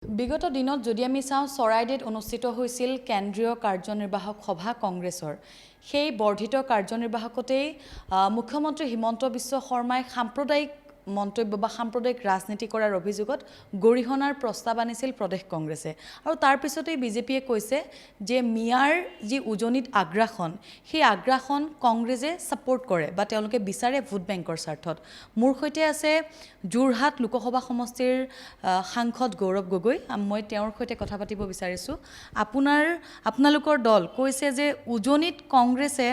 বিগত দিনত যদি আমি চাওঁ চৰাইদেউত অনুষ্ঠিত হৈছিল কেন্দ্ৰীয় কাৰ্যনিৰ্বাহক সভা কংগ্ৰেছৰ সেই বৰ্ধিত কাৰ্যনিৰ্বাহকতেই মুখ্যমন্ত্ৰী হিমন্ত বিশ্ব শৰ্মাই সাম্প্ৰদায়িক মন্তব্য বা সাম্প্ৰদায়িক ৰাজনীতি কৰাৰ অভিযোগত গৰিহণাৰ প্ৰস্তাৱ আনিছিল প্ৰদেশ কংগ্ৰেছে আৰু তাৰ পিছতেই বিজেপিয়ে কৈছে যে মিয়াৰ যি উজনিত আগ্ৰাসন সেই আগ্ৰাসন কংগ্ৰেছে সাপোৰ্ট কৰে বা তেওঁলোকে বিচাৰে ভোট বেংকৰ স্বাৰ্থত মোৰ সৈতে আছে যোৰহাট লোকসভা সমষ্টিৰ সাংসদ গৌৰৱ গগৈ মই তেওঁৰ সৈতে কথা পাতিব বিচাৰিছো আপোনালোকৰ দল কৈছে যে উজনিত কংগ্ৰেছে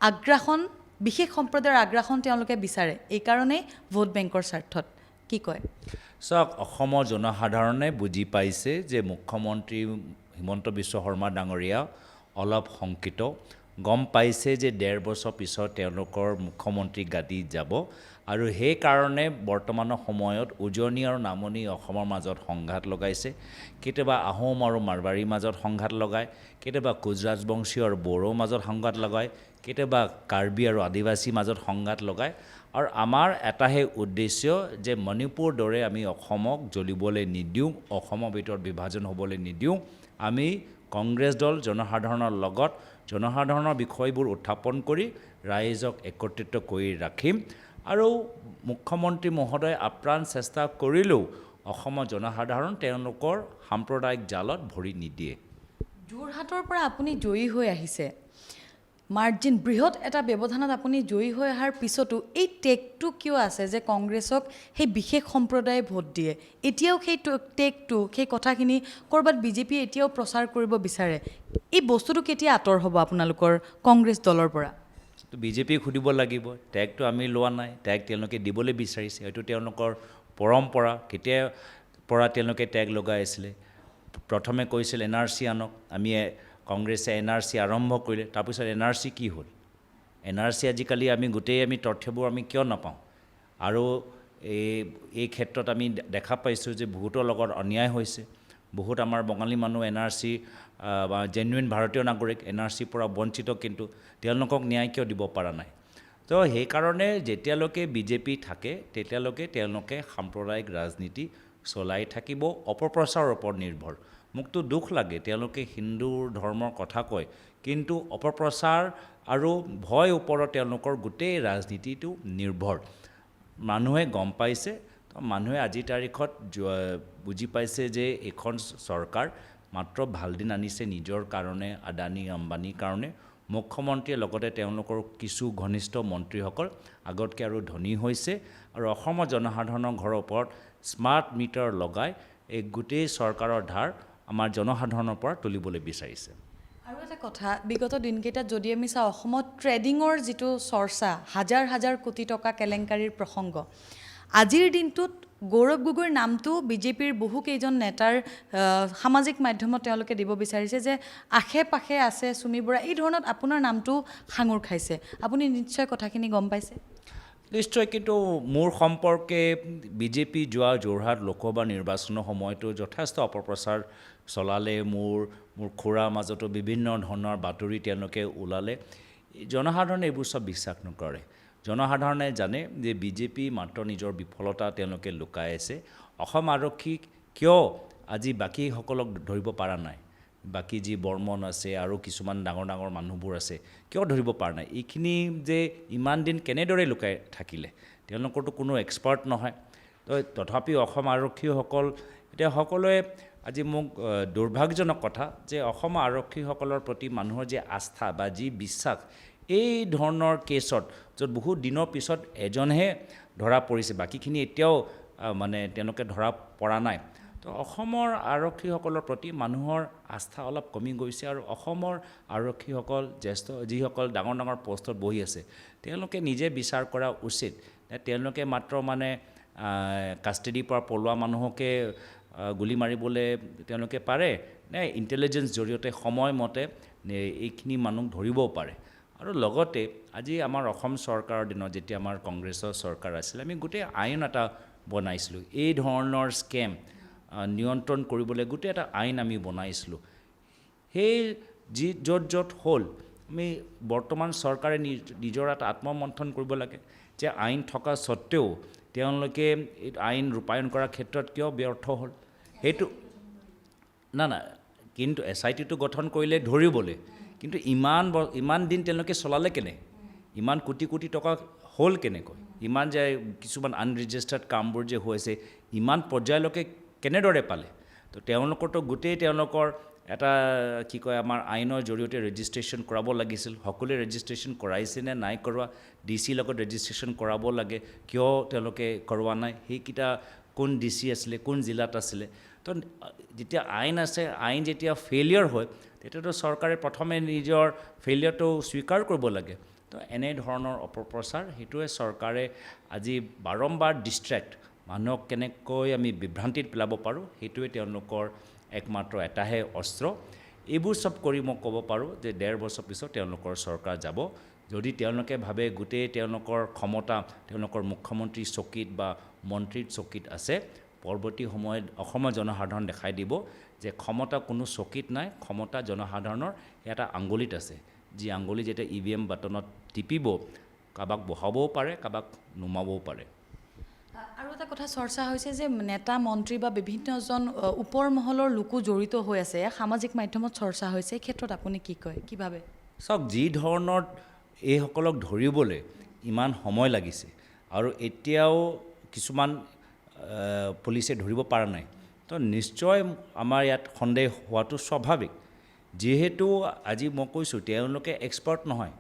আগ্ৰাসন বিশেষ সম্প্ৰদায়ৰ আগ্ৰাসন তেওঁলোকে বিচাৰে এই কাৰণে ভোট বেংকৰ স্বাৰ্থত কি কয় সক অসমৰ জনসাধাৰণে বুজি পাইছে যে মুখ্যমন্ত্ৰী হিমন্ত বিশ্ব শৰ্মা ডাঙৰীয়া অলপ শংকিত গম পাইছে যে 1.5 বছৰ পিছত তেওঁলোকৰ মুখ্যমন্ত্ৰী গাদী যাব আৰু সেই কাৰণে বৰ্তমানৰ সময়ত উজনি আৰু নামনি অসমৰ মাজত সংঘাত লগাইছে কেতিয়াবা আহোম আৰু মাৰৱাৰীৰ মাজত সংঘাত লগায় কেতিয়াবা কুজৰাজবংশী আৰু বড়োৰ মাজত সংঘাত লগায় কেতিয়াবা কাৰ্বি আৰু আদিবাসীৰ মাজত সংঘাত লগায় আৰু আমাৰ এটাহে উদ্দেশ্য যে মণিপুৰ দৰে আমি অসমক জ্বলিবলৈ নিদিওঁ অসমৰ ভিতৰত বিভাজন হ'বলৈ নিদিওঁ আমি কংগ্ৰেছ দল জনসাধাৰণৰ লগত জনসাধাৰণৰ বিষয়বোৰ উত্থাপন কৰি ৰাইজক একত্ৰিত কৰি ৰাখিম আৰু মুখ্যমন্ত্ৰী মহোদয় আপ্ৰাণ চেষ্টা কৰিলেও অসমৰ জনসাধাৰণ তেওঁলোকৰ সাম্প্ৰদায়িক জালত ভৰি নিদিয়ে যোৰহাটৰ পৰা আপুনি জয়ী হৈ আহিছে মাৰ্জিন বৃহৎ এটা ব্যৱধানত আপুনি জয়ী হৈ অহাৰ পিছতো এই টেকটো কিয় আছে যে কংগ্ৰেছক সেই বিশেষ সম্প্ৰদায়ে ভোট দিয়ে এতিয়াও সেই টেকটো সেই কথাখিনি কৰবাত বিজেপিয়ে এতিয়াও প্ৰচাৰ কৰিব বিচাৰে এই বস্তুটো কেতিয়া আঁতৰ হ'ব আপোনালোকৰ কংগ্ৰেছ দলৰ পৰা তো বিজেপিক সুধিব লাগিব টেগটো আমি লোৱা নাই টেগ তেওঁলোকে দিবলৈ বিচাৰিছে এইটো তেওঁলোকৰ পৰম্পৰা কেতিয়া পৰা তেওঁলোকে টেগ লগাই আছিলে প্ৰথমে কৈছিল এনআৰচি আনক আমি কংগ্ৰেছে এনআৰচি আৰম্ভ কৰিলে তাৰপিছত এনআৰচি কি হ'ল এনআৰচি আজিকালি আমি গোটেই আমি তথ্যবোৰ আমি কিয় নাপাওঁ আৰু এই ক্ষেত্ৰত আমি দেখা পাইছোঁ যে বহুতৰ লগত অন্যায় হৈছে বহুত আমাৰ বঙালী মানুহ এনআৰচি বা জেনুইন ভাৰতীয় নাগৰিক এনআৰচিৰ পৰা বঞ্চিত কিন্তু তেওঁলোকক ন্যায় কিয় দিব পৰা নাই তো সেইকাৰণে যেতিয়ালৈকে বিজেপি থাকে তেতিয়ালৈকে তেওঁলোকে সাম্প্ৰদায়িক ৰাজনীতি চলাই থাকিব অপপ্ৰচাৰৰ ওপৰত নিৰ্ভৰ মোকতো দুখ লাগে তেওঁলোকে হিন্দু ধৰ্মৰ কথা কয় কিন্তু অপপ্ৰচাৰ আৰু ভয় ওপৰত তেওঁলোকৰ গোটেই ৰাজনীতিটো নিৰ্ভৰ মানুহে গম পাইছে মানুহে আজিৰ তাৰিখত বুজি পাইছে যে এখন চৰকাৰ মাত্ৰ ভাল দিন আনিছে নিজৰ কাৰণে আদানী আম্বানীৰ কাৰণে মুখ্যমন্ত্ৰীয়ে লগতে তেওঁলোকৰ কিছু ঘনিষ্ঠ মন্ত্ৰীসকল আগতকৈ আৰু ধনী হৈছে আৰু অসমৰ জনসাধাৰণৰ ঘৰৰ ওপৰত স্মাৰ্ট মিটাৰ লগাই এই গোটেই চৰকাৰৰ ধাৰ আমাৰ জনসাধাৰণৰ পৰা তুলিবলৈ বিচাৰিছে আৰু এটা কথা বিগত দিনকেইটাত যদি আমি চাওঁ অসমত ট্ৰেডিঙৰ যিটো চৰ্চা হাজাৰ হাজাৰ কোটি টকা কেলেংকাৰীৰ প্ৰসংগ আজিৰ দিনটোত গৌৰৱ গগৈৰ নামটো বিজেপিৰ বহু কেইজন নেতাৰ সামাজিক মাধ্যমত তেওঁলোকে দিব বিচাৰিছে যে আশে পাশে আছে সুমি বৰা এই ধৰণত আপোনাৰ নামটো সাঙুৰ খাইছে আপুনি নিশ্চয় কথাখিনি গম পাইছে নিশ্চয় কিন্তু মোৰ সম্পৰ্কে বিজেপি যোৱা যোৰহাট লোকসভা নিৰ্বাচনৰ সময়তো যথেষ্ট অপপ্ৰচাৰ চলালে মোৰ খুৰাৰ মাজতো বিভিন্ন ধৰণৰ বাতৰি তেওঁলোকে ওলালে জনসাধাৰণে এইবোৰ চব বিশ্বাস নকৰে জনসাধাৰণে জানে যে বিজেপি মাত্ৰ নিজৰ বিফলতা তেওঁলোকে লুকাই আছে অসম আৰক্ষীক কিয় আজি বাকীসকলক ধৰিব পৰা নাই বাকী যি বৰ্মন আছে আৰু কিছুমান ডাঙৰ ডাঙৰ মানুহবোৰ আছে কিয় ধৰিব পৰা নাই এইখিনি যে ইমান দিন কেনেদৰে লুকাই থাকিলে তেওঁলোকৰতো কোনো এক্সপাৰ্ট নহয় তথাপিও অসম আৰক্ষীসকল এতিয়া সকলোৱে আজি মোক দুৰ্ভাগ্যজনক কথা যে অসম আৰক্ষীসকলৰ প্ৰতি মানুহৰ যে আস্থা বা যি বিশ্বাস এই ধৰণৰ কেছত য'ত বহুত দিনৰ পিছত এজনহে ধৰা পৰিছে বাকীখিনি এতিয়াও মানে তেওঁলোকে ধৰা পৰা নাই তো অসমৰ আৰক্ষীসকলৰ প্ৰতি মানুহৰ আস্থা অলপ কমি গৈছে আৰু অসমৰ আৰক্ষীসকল জ্যেষ্ঠ যিসকল ডাঙৰ ডাঙৰ পষ্টত বহি আছে তেওঁলোকে নিজে বিচাৰ কৰা উচিত তেওঁলোকে মাত্ৰ মানে কাষ্টাডিৰ পৰা পলোৱা মানুহকে গুলি মাৰিবলৈ তেওঁলোকে পাৰে নে ইণ্টেলিজেন্স জৰিয়তে সময়মতে এইখিনি মানুহ ধৰিবও পাৰে আৰু লগতে আজি আমাৰ অসম চৰকাৰৰ দিনত যেতিয়া আমাৰ কংগ্ৰেছৰ চৰকাৰ আছিল আমি গোটেই আইন এটা বনাইছিলোঁ এই ধৰণৰ স্কেম নিয়ন্ত্ৰণ কৰিবলৈ গোটেই এটা আইন আমি বনাইছিলোঁ সেই য'ত হ'ল আমি বৰ্তমান চৰকাৰে নিজৰ এটা আত্মমন্থন কৰিব লাগে যে আইন থকা স্বত্তেও তেওঁলোকে আইন ৰূপায়ণ কৰাৰ ক্ষেত্ৰত কিয় ব্যৰ্থ হ'ল সেইটো না কিন্তু SIT-টো গঠন কৰিলে ধৰিবলৈ কিন্তু ইমান দিন তেওঁলোকে চলালে কেনে ইমান কোটি টকা হ'ল কেনেকৈ ইমান যে কিছুমান আনৰেজিষ্টাৰ্ড কামবোৰ যে হৈছে ইমান পৰ্যায়লৈকে কেনেদৰে পালে তো তেওঁলোকৰতো গোটেই তেওঁলোকৰ এটা কি কয় আমাৰ আইনৰ জৰিয়তে ৰেজিষ্ট্ৰেশ্যন কৰাব লাগিছিল সকলোৱে ৰেজিষ্ট্ৰেশ্যন কৰাইছে নে নাই কৰোৱা DC লগত ৰেজিষ্ট্ৰেশ্যন কৰাব লাগে কিয় তেওঁলোকে কৰোৱা নাই সেইকেইটা কোন DC আছিলে কোন জিলাত আছিলে তো যেতিয়া আইন আছে আইন যেতিয়া ফেইলিয়ৰ হয় তেতিয়াতো চৰকাৰে প্ৰথমে নিজৰ ফেইলিয়ৰটো স্বীকাৰ কৰিব লাগে তো এনে ধৰণৰ অপপ্ৰচাৰ সেইটোৱে চৰকাৰে আজি বাৰম্বাৰ ডিষ্ট্ৰেক্ট মানুহক কেনেকৈ আমি বিভ্ৰান্তিত পেলাব পাৰোঁ সেইটোৱে তেওঁলোকৰ একমাত্ৰ এটাহে অস্ত্ৰ এইবোৰ চব কৰি মই ক'ব পাৰোঁ যে 1.5 বছৰ পিছত তেওঁলোকৰ চৰকাৰ যাব যদি তেওঁলোকে ভাবে গোটেই তেওঁলোকৰ ক্ষমতা তেওঁলোকৰ মুখ্যমন্ত্ৰী চকীত বা মন্ত্ৰীৰ চকীত আছে পৰৱৰ্তী সময়ত অসমৰ জনসাধাৰণ দেখাই দিব যে ক্ষমতা কোনো চকীত নাই ক্ষমতা জনসাধাৰণৰ এটা আঙ্গুলিত আছে যি আঙ্গুলি যেতিয়া EVM বাটনত টিপিব কাবাক বহাবও পাৰে কাবাক নুমাবও পাৰে আৰু এটা কথা চৰ্চা হৈছে যে নেতা মন্ত্ৰী বা বিভিন্নজন ওপৰ মহলৰ লোকো জড়িত হৈ আছে সামাজিক মাধ্যমত চৰ্চা হৈছে এই ক্ষেত্ৰত আপুনি কি কয় কি ভাবে চাওক যি ধৰণৰ এইসকলক ধৰিবলৈ ইমান সময় লাগিছে আৰু এতিয়াও কিছুমান পুলিচে ধৰিব পৰা নাই তো নিশ্চয় আমাৰ ইয়াত সন্দেহ হোৱাটো স্বাভাৱিক যেহেতু আজি মই কৈছোঁ তেওঁলোকে এক্সপাৰ্ট নহয়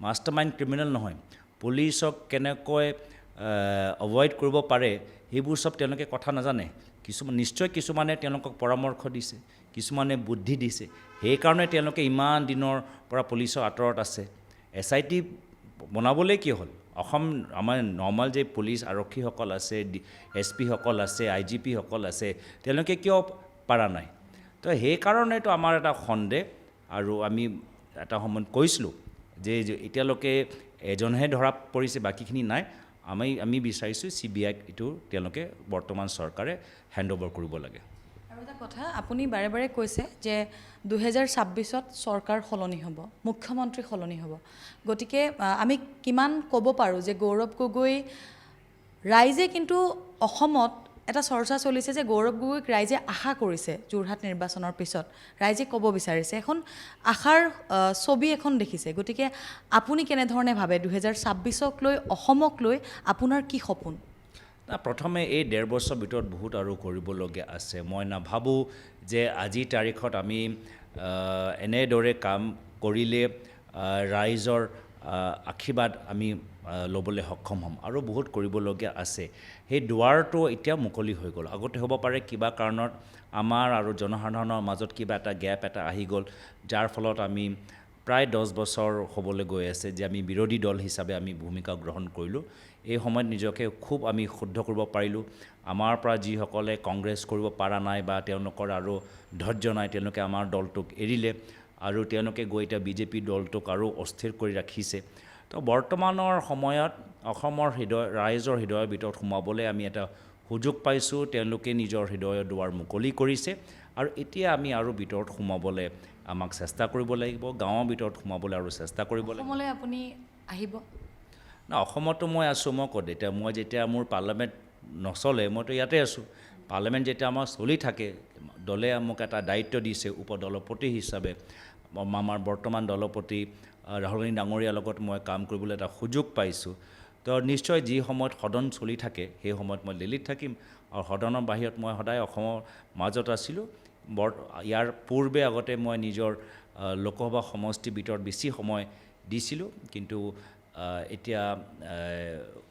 মাষ্টাৰমাইণ্ড ক্ৰিমিনেল নহয় পুলিচক কেনেকৈ এভইড কৰিব পাৰে সেইবোৰ চব তেওঁলোকে কথা নাজানে নিশ্চয় কিছুমানে তেওঁলোকক পৰামৰ্শ দিছে কিছুমানে বুদ্ধি দিছে সেইকাৰণে তেওঁলোকে ইমান দিনৰ পৰা পুলিচৰ আঁতৰত আছে SIT বনাবলৈ কি হ'ল অসম আমাৰ নৰ্মাল যে পুলিচ আৰক্ষীসকল আছে SP সকল আছে IGP সকল আছে তেওঁলোকে কিয় পাৰা নাই তো সেইকাৰণেতো আমাৰ এটা সন্দেহ আৰু আমি এটা সময়ত কৈছিলোঁ যে এতিয়ালৈকে এজনহে ধৰা পৰিছে বাকীখিনি নাই আমি বিচাৰিছোঁ CBI এইটো তেওঁলোকে বৰ্তমান চৰকাৰে হেণ্ডঅভাৰ কৰিব লাগে আৰু এটা কথা আপুনি বাৰে বাৰে কৈছে যে 2026ত চৰকাৰ সলনি হ'ব মুখ্যমন্ত্ৰী সলনি হ'ব গতিকে আমি কিমান ক'ব পাৰোঁ যে গৌৰৱ গগৈ ৰাইজে কিন্তু অসমত এটা চৰ্চা চলিছে যে গৌৰৱ গগৈক ৰাইজে আশা কৰিছে যোৰহাট নিৰ্বাচনৰ পিছত ৰাইজে ক'ব বিচাৰিছে এখন আশাৰ ছবি এখন দেখিছে গতিকে আপুনি কেনেধৰণে ভাবে 2026ক লৈ অসমক লৈ আপোনাৰ কি সপোন প্ৰথমে এই 1.5 বছৰ ভিতৰত বহুত আৰু কৰিবলগীয়া আছে মই নাভাবোঁ যে আজিৰ তাৰিখত আমি এনেদৰে কাম কৰিলে ৰাইজৰ আশীৰ্বাদ আমি ল'বলৈ সক্ষম হ'ম আৰু বহুত কৰিবলগীয়া আছে সেই দুৱাৰটো এতিয়া মুকলি হৈ গ'ল আগতে হ'ব পাৰে কিবা কাৰণত আমাৰ আৰু জনসাধাৰণৰ মাজত কিবা এটা গেপ এটা আহি গ'ল যাৰ ফলত আমি প্ৰায় 10 বছৰ হ'বলৈ গৈ আছে যে আমি বিৰোধী দল হিচাপে আমি ভূমিকা গ্ৰহণ কৰিলোঁ এই সময়ত নিজকে খুব আমি শুদ্ধ কৰিব পাৰিলোঁ আমাৰ পৰা যিসকলে কংগ্ৰেছ কৰিব পৰা নাই বা তেওঁলোকৰ আৰু ধৈৰ্য নাই তেওঁলোকে আমাৰ দলটোক এৰিলে আৰু তেওঁলোকে গৈ এতিয়া BJP দলটোক আৰু অস্থিৰ কৰি ৰাখিছে তো বৰ্তমানৰ সময়ত অসমৰ ৰাইজৰ হৃদয়ৰ ভিতৰত সোমাবলৈ আমি এটা সুযোগ পাইছোঁ তেওঁলোকে নিজৰ হৃদয়ৰ দুৱাৰ মুকলি কৰিছে আৰু এতিয়া আমি আৰু ভিতৰত সোমাবলৈ আমাক চেষ্টা কৰিব লাগিব গাঁৱৰ ভিতৰত সোমাবলৈ আৰু চেষ্টা কৰিব লাগিব অসমলৈ আপুনি আহিব না অসমতো মই আছোঁ মই ক'ত এতিয়া মই যেতিয়া মোৰ পাৰ্লামেণ্ট নচলে মইতো ইয়াতে আছোঁ পাৰ্লামেণ্ট যেতিয়া আমাৰ চলি থাকে দলে মোক এটা দায়িত্ব দিছে উপদলপতি হিচাপে আমাৰ বৰ্তমান দলপতি ৰাহুল গান্ধী ডাঙৰীয়াৰ লগত মই কাম কৰিবলৈ এটা সুযোগ পাইছোঁ তো নিশ্চয় যি সময়ত সদন চলি থাকে সেই সময়ত মই দিল্লীত থাকিম আৰু সদনৰ বাহিৰত মই সদায় অসমৰ মাজত আছিলোঁ ইয়াৰ পূৰ্বে আগতে মই নিজৰ লোকসভা সমষ্টিৰ ভিতৰত বেছি সময় দিছিলোঁ কিন্তু এতিয়া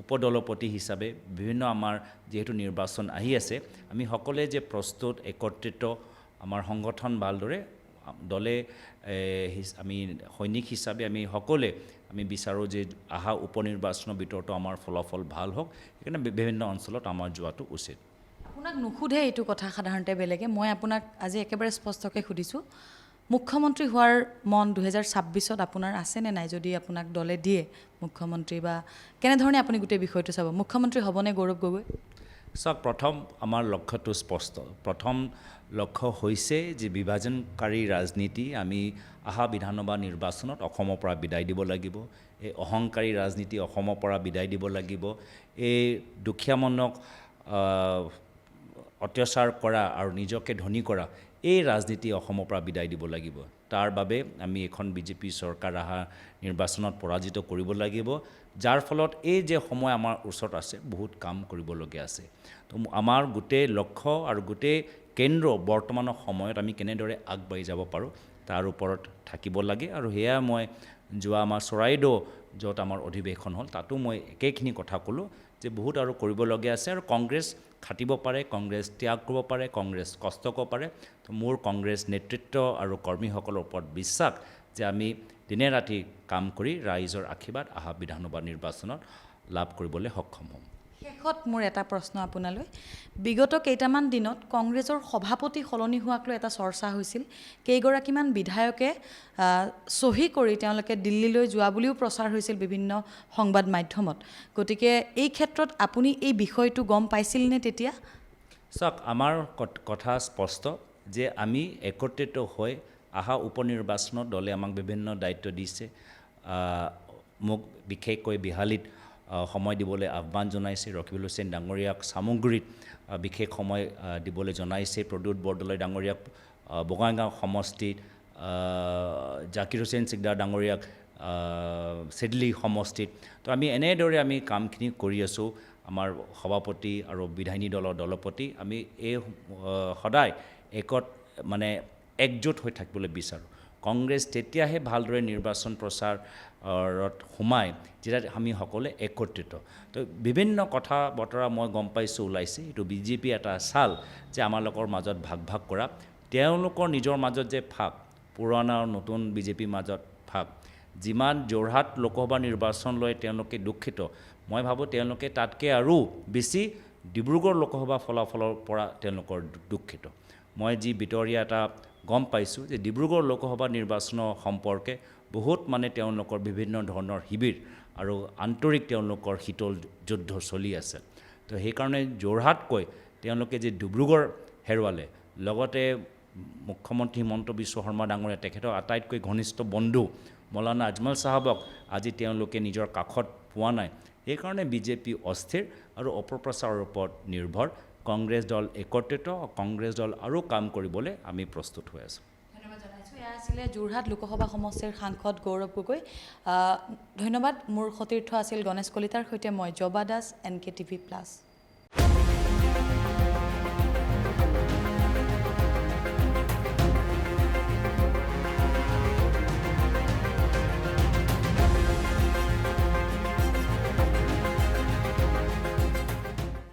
উপদলপতি হিচাপে বিভিন্ন আমাৰ যেহেতু নিৰ্বাচন আহি আছে আমি সকলোৱে যে প্ৰস্তুত একত্ৰিত আমাৰ সংগঠন ভালদৰে দলে আমি সৈনিক হিচাপে আমি সকলোৱে আমি বিচাৰোঁ যে আহা উপনিৰ্বাচনৰ ভিতৰতো আমাৰ ফলাফল ভাল হওক সেইকাৰণে বিভিন্ন অঞ্চলত আমাৰ যোৱাটো উচিত আপোনাক নুসুধে এইটো কথা সাধাৰণতে বেলেগে মই আপোনাক আজি একেবাৰে স্পষ্টকৈ সুধিছোঁ মুখ্যমন্ত্ৰী হোৱাৰ মন 2026ত আপোনাৰ আছেনে নাই যদি আপোনাক দলে দিয়ে মুখ্যমন্ত্ৰী বা কেনেধৰণে আপুনি গোটেই বিষয়টো চাব মুখ্যমন্ত্ৰী হ'বনে গৌৰৱ গগৈ চাওক প্ৰথম আমাৰ লক্ষ্যটো স্পষ্ট প্ৰথম লক্ষ্য হৈছে যে বিভাজনকাৰী ৰাজনীতি আমি আহা বিধানসভা নিৰ্বাচনত অসমৰ পৰা বিদায় দিব লাগিব এই অহংকাৰী ৰাজনীতি অসমৰ পৰা বিদায় দিব লাগিব এই দুখীয়া মনক অত্যাচাৰ কৰা আৰু নিজকে ধনী কৰা এই ৰাজনীতি অসমৰ পৰা বিদায় দিব লাগিব তাৰ বাবে আমি এখন বিজেপি চৰকাৰ অহা নিৰ্বাচনত পৰাজিত কৰিব লাগিব যাৰ ফলত এই যে সময় আমাৰ ওচৰত আছে বহুত কাম কৰিবলগীয়া আছে তো আমাৰ গোটেই লক্ষ্য আৰু গোটেই কেন্দ্ৰ বৰ্তমানৰ সময়ত আমি কেনেদৰে আগবাঢ়ি যাব পাৰোঁ তাৰ ওপৰত থাকিব লাগে আৰু সেয়া মই যোৱা আমাৰ চৰাইদেউ য'ত আমাৰ অধিৱেশন হ'ল তাতো মই একেখিনি কথা ক'লোঁ যে বহুত আৰু কৰিবলগীয়া আছে আৰু কংগ্ৰেছ খাটিব পাৰে কংগ্ৰেছ ত্যাগ কৰিব পাৰে কংগ্ৰেছ কষ্ট কৰিব পাৰে তো মোৰ কংগ্ৰেছ নেতৃত্ব আৰু কৰ্মীসকলৰ ওপৰত বিশ্বাস যে আমি দিনে ৰাতি কাম কৰি ৰাইজৰ আশীৰ্বাদ অহা বিধানসভা নিৰ্বাচনত লাভ কৰিবলৈ সক্ষম হ'ম শেষত মোৰ এটা প্ৰশ্ন আপোনালৈ বিগত কেইটামান দিনত কংগ্ৰেছৰ সভাপতি সলনি হোৱাক লৈ এটা চৰ্চা হৈছিল কেইগৰাকীমান বিধায়কে চহী কৰি তেওঁলোকে দিল্লীলৈ যোৱা বুলিও প্ৰচাৰ হৈছিল বিভিন্ন সংবাদ মাধ্যমত গতিকে এই ক্ষেত্ৰত আপুনি এই বিষয়টো গম পাইছিল নে তেতিয়া চাওক আমাৰ কথা স্পষ্ট যে আমি একত্ৰিত হৈ অহা উপনিৰ্বাচনত দলে আমাক বিভিন্ন দায়িত্ব দিছে মোক বিশেষকৈ বিহালীত সময় দিবলৈ আহ্বান জনাইছে ৰকিবুল হুছেইন ডাঙৰীয়াক সামগ্ৰীত বিশেষ সময় দিবলৈ জনাইছে প্ৰদ্যুৎ বৰদলৈ ডাঙৰীয়াক বঙাইগাঁও সমষ্টিত জাকিৰ হুছেইন চিকদাৰ ডাঙৰীয়াক চিডলি সমষ্টিত তো আমি এনেদৰে আমি কামখিনি কৰি আছোঁ আমাৰ সভাপতি আৰু বিধায়িনী দলৰ দলপতি আমি এই সদায় মানে একজোট হৈ থাকিবলৈ বিচাৰোঁ কংগ্ৰেছ তেতিয়াহে ভালদৰে নিৰ্বাচন প্ৰচাৰত সোমায় যেতিয়া আমি সকলোৱে একত্ৰিত তো বিভিন্ন কথা বতৰা মই গম পাইছোঁ ওলাইছে এইটো বিজেপি এটা চাল যে আমালোকৰ মাজত ভাগ ভাগ কৰা তেওঁলোকৰ নিজৰ মাজত যে ভাগ পুৰণা আৰু নতুন বিজেপিৰ মাজত ভাগ যিমান যোৰহাট লোকসভা নিৰ্বাচন লৈ তেওঁলোকে দুখিত মই ভাবোঁ তেওঁলোকে তাতকৈ আৰু বেছি ডিব্ৰুগড় লোকসভা ফলাফলৰ পৰা তেওঁলোকৰ দুখিত মই যি ভিতৰীয়া এটা গম পাইছোঁ যে ডিব্ৰুগড় লোকসভা নিৰ্বাচনৰ সম্পৰ্কে বহুত মানে তেওঁলোকৰ বিভিন্ন ধৰণৰ শিবিৰ আৰু আন্তৰিক তেওঁলোকৰ শীতল যুদ্ধ চলি আছে তো সেইকাৰণে যোৰহাটকৈ তেওঁলোকে যে ডিব্ৰুগড় হেৰুৱালে লগতে মুখ্যমন্ত্ৰী হিমন্ত বিশ্ব শৰ্মা ডাঙৰীয়া তেখেতৰ আটাইতকৈ ঘনিষ্ঠ বন্ধু মৌলানা আজমল চাহাবক আজি তেওঁলোকে নিজৰ কাষত পোৱা নাই সেইকাৰণে বিজেপি অস্থিৰ আৰু অপপ্ৰচাৰৰ ওপৰত নিৰ্ভৰ কংগ্ৰেছ দল একত্ৰিত কংগ্ৰেছ দল আৰু কাম কৰিবলৈ আমি প্ৰস্তুত হৈ আছোঁ ধন্যবাদ জনাইছোঁ এয়া আছিলে যোৰহাট লোকসভা সমষ্টিৰ সাংসদ গৌৰৱ গগৈ ধন্যবাদ মোৰ সতীৰ্থ আছিল গণেশ কলিতাৰ সৈতে মই জবা দাস NKTV+